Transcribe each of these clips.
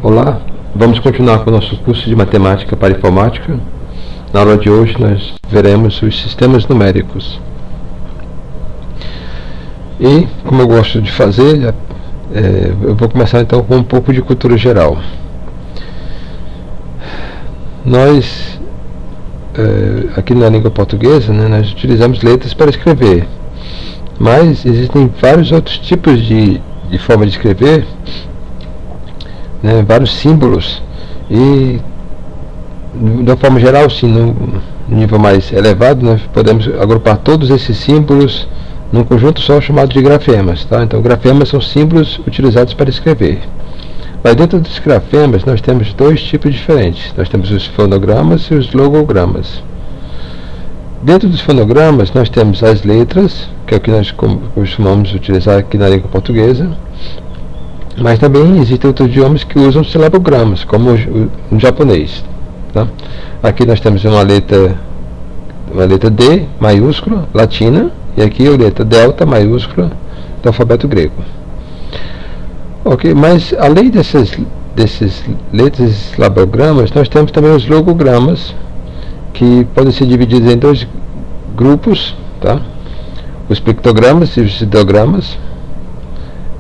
Olá, vamos continuar com o nosso curso de matemática para informática. Na aula de hoje nós veremos os sistemas numéricos. E, como eu gosto de fazer, eu vou começar então com um pouco de cultura geral. Nós, aqui na língua portuguesa, nós utilizamos letras para escrever, mas existem vários outros tipos de forma de escrever, vários símbolos, e de uma forma geral, sim, no nível mais elevado, nós podemos agrupar todos esses símbolos num conjunto só chamado de grafemas, tá? Então, grafemas são símbolos utilizados para escrever. Mas dentro dos grafemas nós temos dois tipos diferentes. Nós temos os fonogramas e os logogramas. Dentro dos fonogramas nós temos as letras, que é o que nós costumamos utilizar aqui na língua portuguesa, mas também existem outros idiomas que usam silabogramas, como o japonês, tá? Aqui nós temos uma letra D maiúscula, latina, e aqui a letra delta maiúscula do alfabeto grego. Ok, mas além desses letras e silabogramas, nós temos também os logogramas, que podem ser divididos em dois grupos, tá? Os pictogramas e os ideogramas.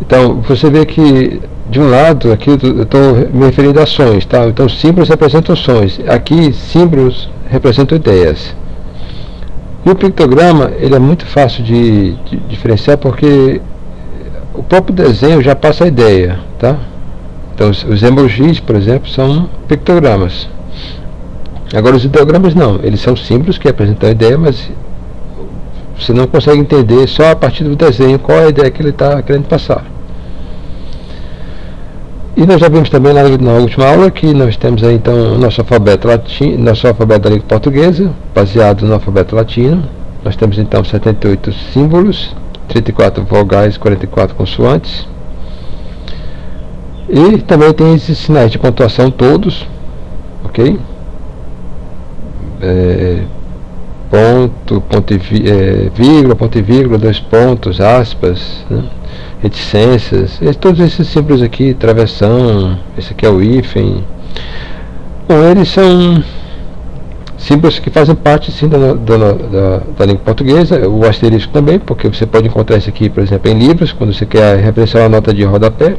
Então, você vê que, de um lado, aqui eu estou me referindo a sons, tá? Então, símbolos representam sons. Aqui, símbolos representam ideias. E o pictograma, ele é muito fácil de diferenciar, porque o próprio desenho já passa a ideia, tá? Então, os emojis, por exemplo, são pictogramas. Agora, os ideogramas não. Eles são símbolos que apresentam a ideia, mas você não consegue entender só a partir do desenho qual é a ideia que ele está querendo passar. E nós já vimos também na última aula que nós temos aí então o nosso alfabeto latino, nosso alfabeto da língua portuguesa, baseado no alfabeto latino. Nós temos então 78 símbolos, 34 vogais, 44 consoantes. E também tem esses sinais de pontuação todos, ok? Ponto e vírgula, dois pontos, aspas, né? Reticências, todos esses símbolos aqui, travessão, esse aqui é o hífen. Bom, eles são símbolos que fazem parte, sim, da língua portuguesa. O asterisco também, porque você pode encontrar isso aqui, por exemplo, em livros, quando você quer referenciar uma nota de rodapé.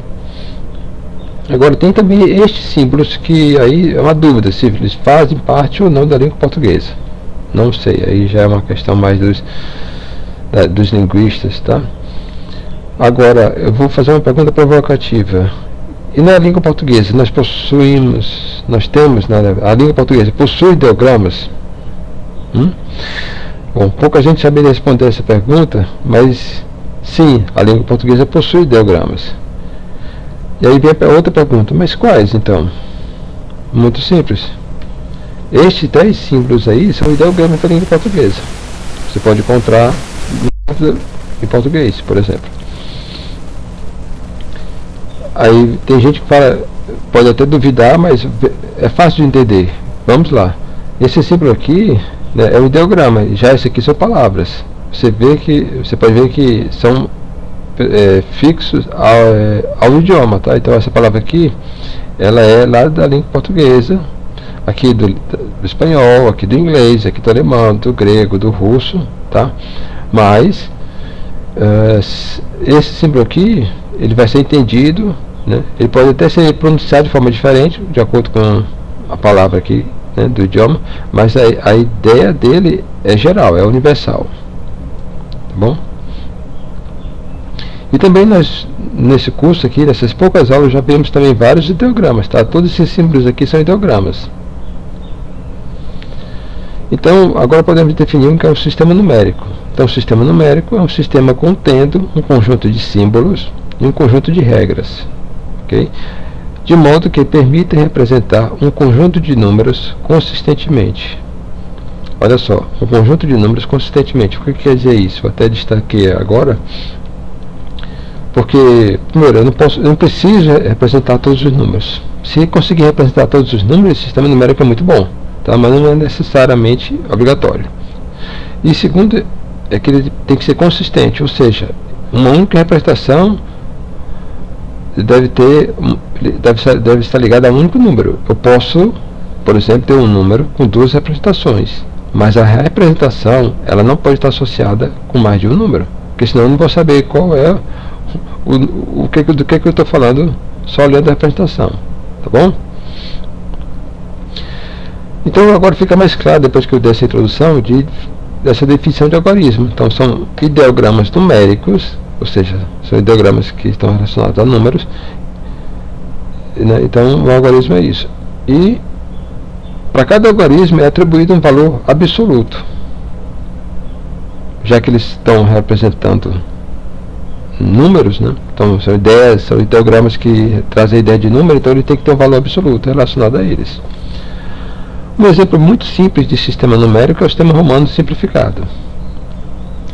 Agora, tem também estes símbolos que aí é uma dúvida se eles fazem parte ou não da língua portuguesa. Não sei, aí já é uma questão mais dos linguistas, tá? Agora, eu vou fazer uma pergunta provocativa. E na língua portuguesa nós temos, a língua portuguesa possui ideogramas? Bom, pouca gente saberia responder essa pergunta, mas sim, a língua portuguesa possui ideogramas. E aí vem a outra pergunta, mas quais então? Muito simples. Estes 10 símbolos aí são ideogramas da língua portuguesa. Você pode encontrar em português, por exemplo. Aí tem gente que pode até duvidar, mas é fácil de entender. Vamos lá. Esse símbolo aqui, né, é um ideograma, já esse aqui são palavras. Você pode ver que são fixos ao idioma, tá? Então essa palavra aqui, ela é lá da língua portuguesa, aqui do espanhol, aqui do inglês, aqui do alemão, do grego, do russo, tá? Mas esse símbolo aqui, ele vai ser entendido, né? Ele pode até ser pronunciado de forma diferente, de acordo com a palavra aqui, né, do idioma, mas a ideia dele é geral, é universal, tá bom? E também nós, nesse curso aqui, nessas poucas aulas, já vimos também vários ideogramas, tá? Todos esses símbolos aqui são ideogramas. Então, agora podemos definir o que é o sistema numérico. Então, o sistema numérico é um sistema contendo um conjunto de símbolos e um conjunto de regras, ok? De modo que permite representar um conjunto de números consistentemente. Olha só, um conjunto de números consistentemente. O que quer dizer isso? Eu até destaquei agora, porque, primeiro, eu não preciso representar todos os números. Se conseguir representar todos os números, o sistema numérico é muito bom, tá? Mas não é necessariamente obrigatório. E segundo, é que ele tem que ser consistente, ou seja, uma única representação deve ter deve estar ligada a um único número. Eu posso, por exemplo, ter um número com duas representações, mas a representação ela não pode estar associada com mais de um número, porque senão eu não vou saber qual é do que eu estou falando só olhando a representação, tá bom? Então agora fica mais claro, depois que eu dei essa introdução, dessa definição de algarismo. Então são ideogramas numéricos, ou seja, são ideogramas que estão relacionados a números, né? Então o algarismo é isso. E para cada algarismo é atribuído um valor absoluto, já que eles estão representando números, né? Então são ideias, são ideogramas que trazem a ideia de número, então ele tem que ter um valor absoluto relacionado a eles. Um exemplo muito simples de sistema numérico é o sistema romano simplificado.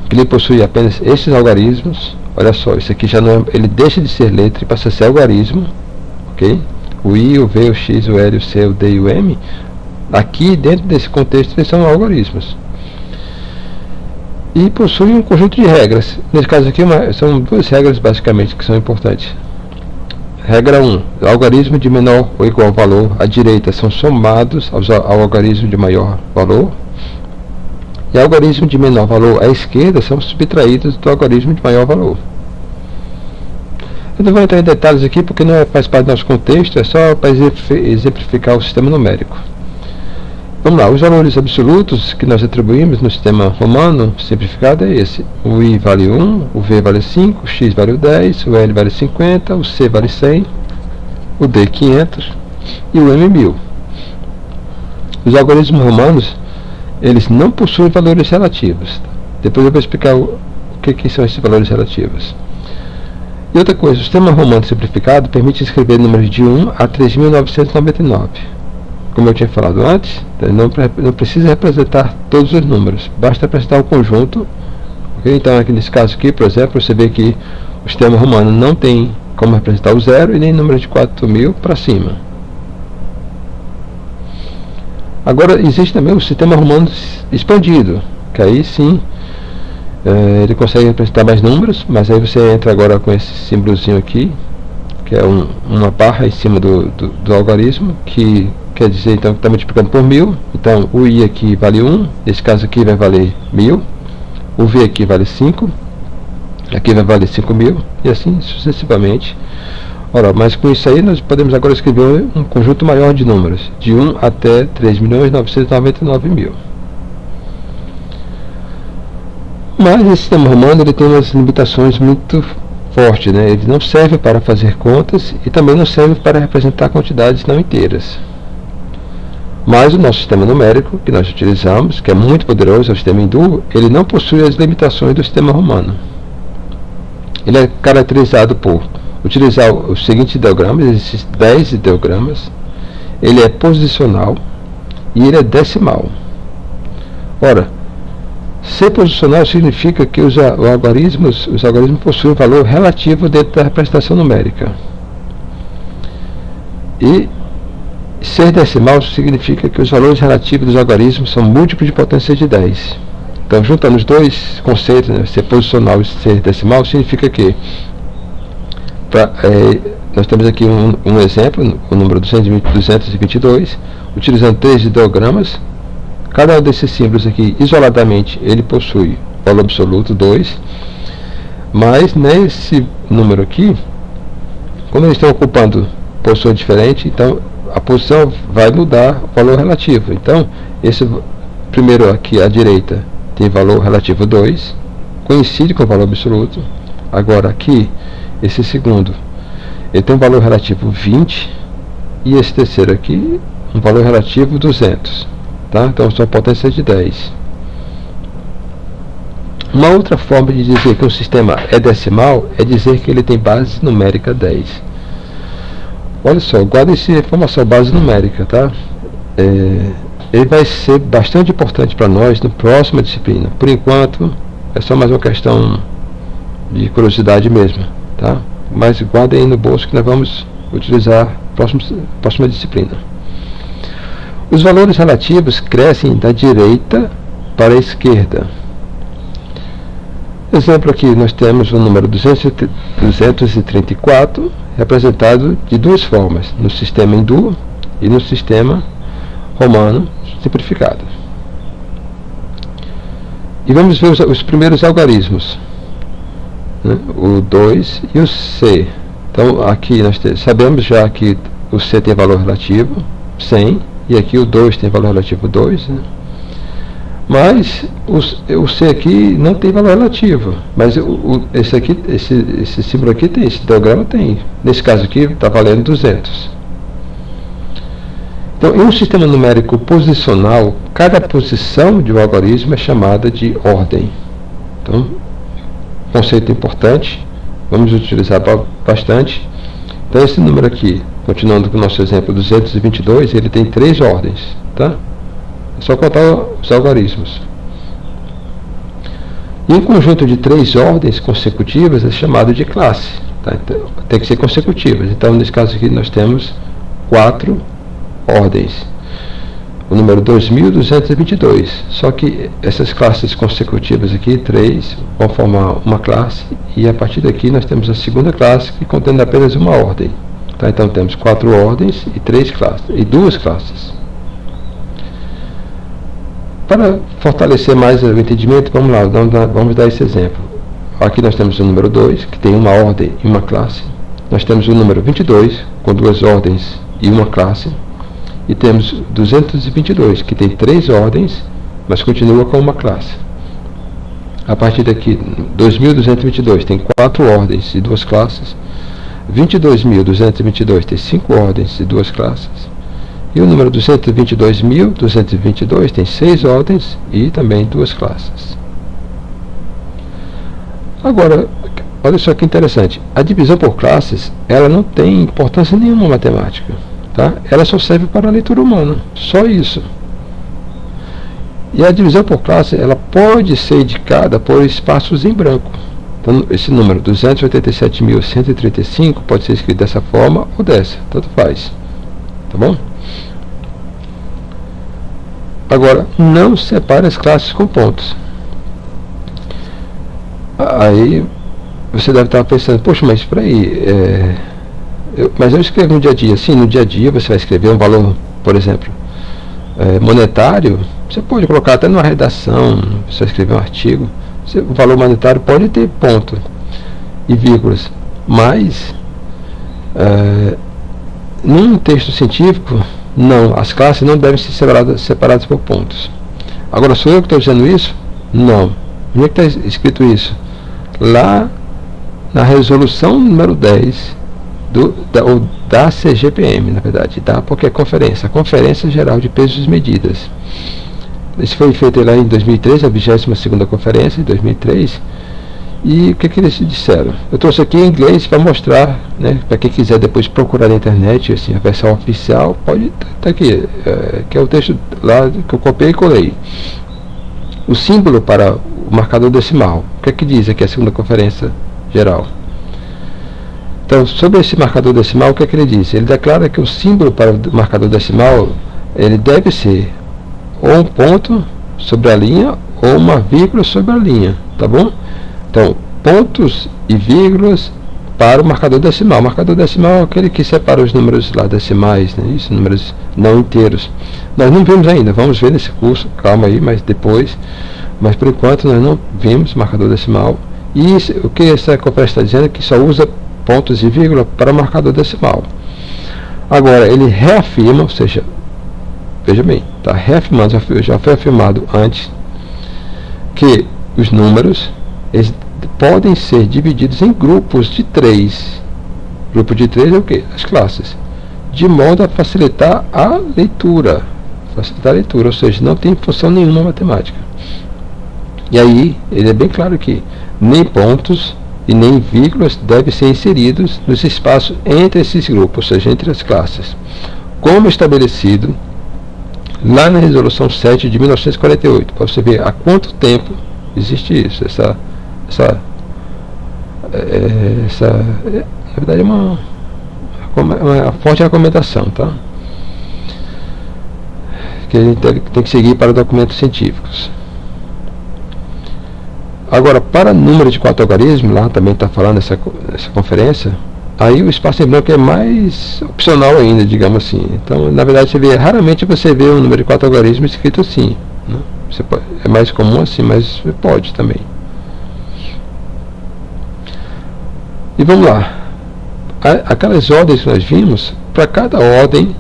Ele possui apenas esses algarismos. Olha só, isso aqui já não é, ele deixa de ser letra e passa a ser algarismo, ok? O I, o V, o X, o L, o C, o D e o M, aqui dentro desse contexto eles são algarismos. E possui um conjunto de regras. Nesse caso aqui são duas regras basicamente que são importantes. Regra 1. O algarismo de menor ou igual valor à direita são somados ao algarismo de maior valor. E o algarismo de menor valor à esquerda são subtraídos do algarismo de maior valor. Eu não vou entrar em detalhes aqui porque não faz parte do nosso contexto, é só para exemplificar o sistema numérico. Vamos lá, os valores absolutos que nós atribuímos no sistema romano simplificado é esse. O I vale 1, o V vale 5, o X vale 10, o L vale 50, o C vale 100, o D 500 e o M 1000. Os algarismos romanos, eles não possuem valores relativos. Depois eu vou explicar o que são esses valores relativos. E outra coisa, o sistema romano simplificado permite escrever números de 1 a 3.999. Como eu tinha falado antes, não precisa representar todos os números, basta representar o conjunto, okay? Então aqui nesse caso aqui, por exemplo, você vê que o sistema romano não tem como representar o zero e nem número de 4.000 para cima. Agora existe também o sistema romano expandido, que aí sim ele consegue representar mais números, mas aí você entra agora com esse símbolozinho aqui, que é uma barra em cima do algarismo, que quer dizer então que está multiplicando por 1000. Então o I aqui vale 1, nesse caso aqui vai valer 1000, o V aqui vale 5, aqui vai valer 5000 e assim sucessivamente. Ora, mas com isso aí nós podemos agora escrever um conjunto maior de números, de 1 até 3.999.000. Mas esse sistema romano ele tem umas limitações muito fortes, né? Ele não serve para fazer contas e também não serve para representar quantidades não inteiras. Mas o nosso sistema numérico, que nós utilizamos, que é muito poderoso, é o sistema hindu, ele não possui as limitações do sistema romano. Ele é caracterizado por utilizar os seguintes ideogramas, esses 10 ideogramas. Ele é posicional e ele é decimal. Ora, ser posicional significa que os algarismos possuem valor relativo dentro da representação numérica. E ser decimal significa que os valores relativos dos algarismos são múltiplos de potência de 10. Então, juntando os dois conceitos, né, ser posicional e ser decimal, significa que nós temos aqui um exemplo, o número 222, utilizando 3 ideogramas. Cada um desses símbolos aqui, isoladamente, ele possui valor absoluto 2, mas nesse número aqui, como eles estão ocupando posições diferentes, então a posição vai mudar o valor relativo. Então, esse primeiro aqui à direita tem valor relativo 2, coincide com o valor absoluto. Agora aqui, esse segundo, ele tem um valor relativo 20, e esse terceiro aqui, um valor relativo 200. Tá? Então são potência de 10. Uma outra forma de dizer que um sistema é decimal é dizer que ele tem base numérica 10. Olha só, guarda essa informação, base numérica, tá? Ele vai ser bastante importante para nós na próxima disciplina. Por enquanto, é só mais uma questão de curiosidade mesmo, tá? Mas guardem aí no bolso que nós vamos utilizar na próxima disciplina. Os valores relativos crescem da direita para a esquerda. Exemplo aqui, nós temos o número 234, representado de duas formas, no sistema hindu e no sistema romano simplificado. E vamos ver os primeiros algarismos, né? O 2 e o C. Então aqui nós sabemos já que o C tem valor relativo 100 e aqui o 2 tem valor relativo 2, né? Mas o C aqui não tem valor relativo, mas esse símbolo aqui tem, esse ideograma tem. Nesse caso aqui está valendo 200. Então, em um sistema numérico posicional, cada posição de um algarismo é chamada de ordem. Então, conceito importante, vamos utilizar bastante. Então, esse número aqui, continuando com o nosso exemplo 222, ele tem 3 ordens, tá? É só contar os algarismos. E um conjunto de 3 ordens consecutivas é chamado de classe, tá? Então, tem que ser consecutivas. Então, nesse caso aqui, nós temos 4 ordens. O número 2222. Só que essas classes consecutivas aqui, 3, vão formar uma classe, e a partir daqui nós temos a segunda classe que contém apenas uma ordem. Tá? Então temos 4 ordens e 3 classes, e 2 classes. Para fortalecer mais o entendimento, vamos lá, vamos dar esse exemplo. Aqui nós temos o número 2, que tem uma ordem e uma classe. Nós temos o número 22, com 2 ordens e uma classe. E temos 222, que tem 3 ordens, mas continua com uma classe. A partir daqui, 2222 tem 4 ordens e 2 classes. 22.222 tem 5 ordens e 2 classes. E o número 222.222 tem 6 ordens e também 2 classes. Agora, olha só que interessante. A divisão por classes, ela não tem importância nenhuma matemática. Tá? Ela só serve para a leitura humana, só isso. E a divisão por classe, ela pode ser indicada por espaços em branco. Então, esse número 287.135 pode ser escrito dessa forma ou dessa, tanto faz. Tá bom? Agora, não separe as classes com pontos. Aí você deve estar pensando, poxa, mas espera aí, mas eu escrevo no dia a dia. Sim, no dia a dia você vai escrever um valor, por exemplo, monetário. Você pode colocar até numa redação, você vai escrever um artigo. O valor monetário pode ter ponto e vírgulas, mas num texto científico, não, as classes não devem ser separadas por pontos. Agora, sou eu que estou dizendo isso? Não. Onde é que está escrito isso? Lá na resolução número 10 da CGPM, na verdade, tá? Porque é a Conferência Geral de Pesos e Medidas. Isso foi feito lá em 2003, a 22ª conferência, em 2003. E o que eles disseram? Eu trouxe aqui em inglês para mostrar, né, para quem quiser depois procurar na internet, assim, a versão oficial, pode estar aqui, que é o texto lá que eu copiei e colei. O símbolo para o marcador decimal. O que diz aqui a segunda conferência geral? Então, sobre esse marcador decimal, o que ele diz? Ele declara que o símbolo para o marcador decimal, ele deve ser ou um ponto sobre a linha ou uma vírgula sobre a linha, tá bom? Então, pontos e vírgulas para o marcador decimal. O marcador decimal é aquele que separa os números lá decimais, né? Isso, números não inteiros. Nós não vimos ainda, vamos ver nesse curso, calma aí, mas depois. Mas por enquanto nós não vimos marcador decimal. E o que essa conferência está dizendo é que só usa pontos e vírgula para marcador decimal. Agora, ele reafirma, ou seja, veja bem, está reafirmando, já foi afirmado antes, que os números eles podem ser divididos em grupos de 3. Grupo de 3 é o quê? As classes. De modo a facilitar a leitura. Ou seja, não tem função nenhuma matemática. E aí, ele é bem claro que nem pontos e nem vírgulas devem ser inseridos nos espaços entre esses grupos, ou seja, entre as classes. Como estabelecido lá na Resolução 7 de 1948, para você ver há quanto tempo existe isso, essa na verdade é uma forte recomendação, tá? Que a gente tem que seguir para documentos científicos. Agora, para número de 4 algarismos, lá também está falando essa conferência, Aí o espaço em branco é mais opcional ainda, digamos assim. Então, na verdade, raramente você vê um número de 4 algarismos escrito assim, né? É mais comum assim, mas pode também. E vamos lá. Aquelas ordens que nós vimos, para cada ordem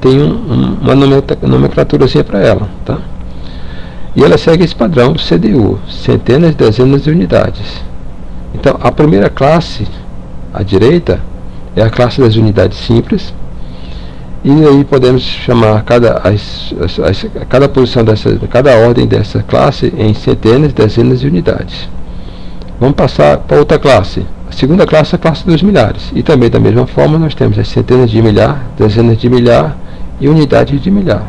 tem uma nomenclatura assim para ela, tá? E ela segue esse padrão CDU, centenas, dezenas e unidades. Então, a primeira classe à direita é a classe das unidades simples, e aí podemos chamar cada posição cada ordem dessa classe em centenas, dezenas e unidades. Vamos passar para outra classe. A segunda classe é a classe dos milhares, e também da mesma forma nós temos as centenas de milhar, dezenas de milhar e unidades de milhar.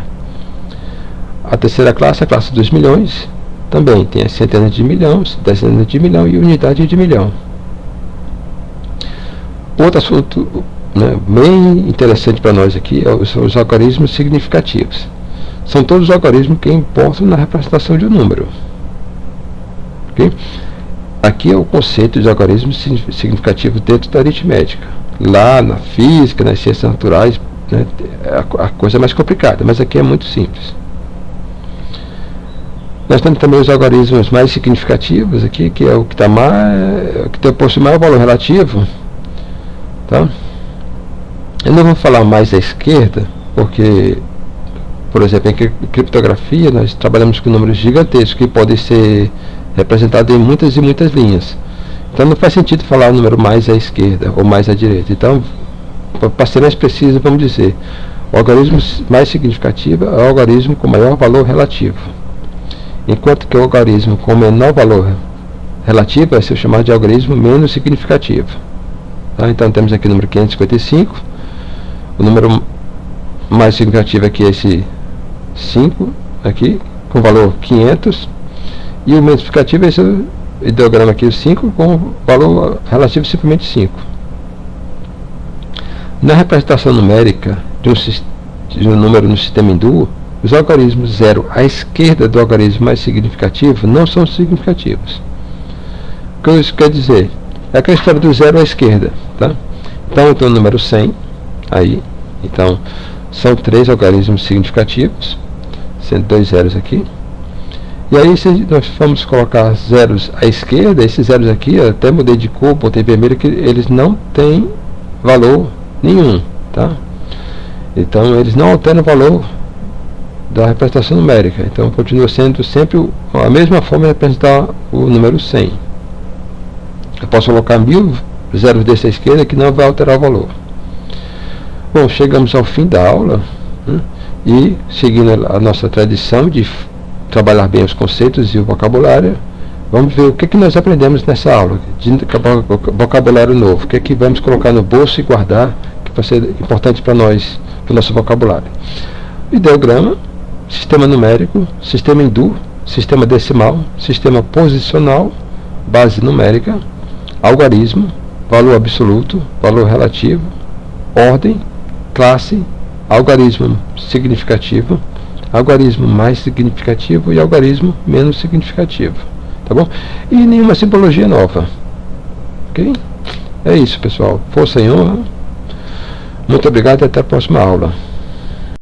A terceira classe é a classe dos milhões, também tem as centenas de milhões, dezenas de milhão e unidade de milhão. Outro assunto, né, bem interessante para nós aqui são os algarismos significativos. São todos os algarismos que importam na representação de um número. Okay? Aqui é o conceito de algarismo significativo dentro da aritmética. Lá na física, nas ciências naturais, né, a coisa é mais complicada, mas aqui é muito simples. Nós temos também os algarismos mais significativos aqui, que é o que possui maior valor relativo. Tá? Eu não vou falar mais à esquerda, porque, por exemplo, em criptografia nós trabalhamos com números gigantescos que podem ser representados em muitas e muitas linhas. Então não faz sentido falar o número mais à esquerda ou mais à direita. Então, para ser mais preciso, vamos dizer, o algarismo mais significativo é o algarismo com maior valor relativo, enquanto que o algarismo com menor valor relativo vai ser chamado de algarismo menos significativo. Tá? Então temos aqui o número 555, o número mais significativo aqui é esse 5 aqui, com valor 500, e o menos significativo é esse ideograma aqui, o 5, com valor relativo simplesmente 5. Na representação numérica de um número no sistema hindu, os algarismos 0 à esquerda do algarismo mais significativo não são significativos. O que isso quer dizer? É aquela história do 0 à esquerda. Tá? Então eu tenho o número 100 aí. Então são 3 algarismos significativos, sendo 2 zeros aqui. E aí se nós formos colocar zeros à esquerda, esses zeros aqui, eu até mudei de cor, botei vermelho, que eles não têm valor nenhum. Tá? Então eles não alteram o valor da representação numérica. Então continua sendo sempre a mesma forma de representar o número 100. Eu posso colocar 1000 zeros desse à esquerda que não vai alterar o valor. Bom, chegamos ao fim da aula, né, e seguindo a nossa tradição de trabalhar bem os conceitos e o vocabulário, vamos ver o que nós aprendemos nessa aula de vocabulário novo, o que vamos colocar no bolso e guardar, que vai ser importante para nós, para o nosso vocabulário. Ideograma, sistema numérico, sistema hindu, sistema decimal, sistema posicional, base numérica, algarismo, valor absoluto, valor relativo, ordem, classe, algarismo significativo, algarismo mais significativo e algarismo menos significativo. Tá bom? E nenhuma simbologia nova. Ok? É isso, pessoal. Força e honra. Muito obrigado e até a próxima aula.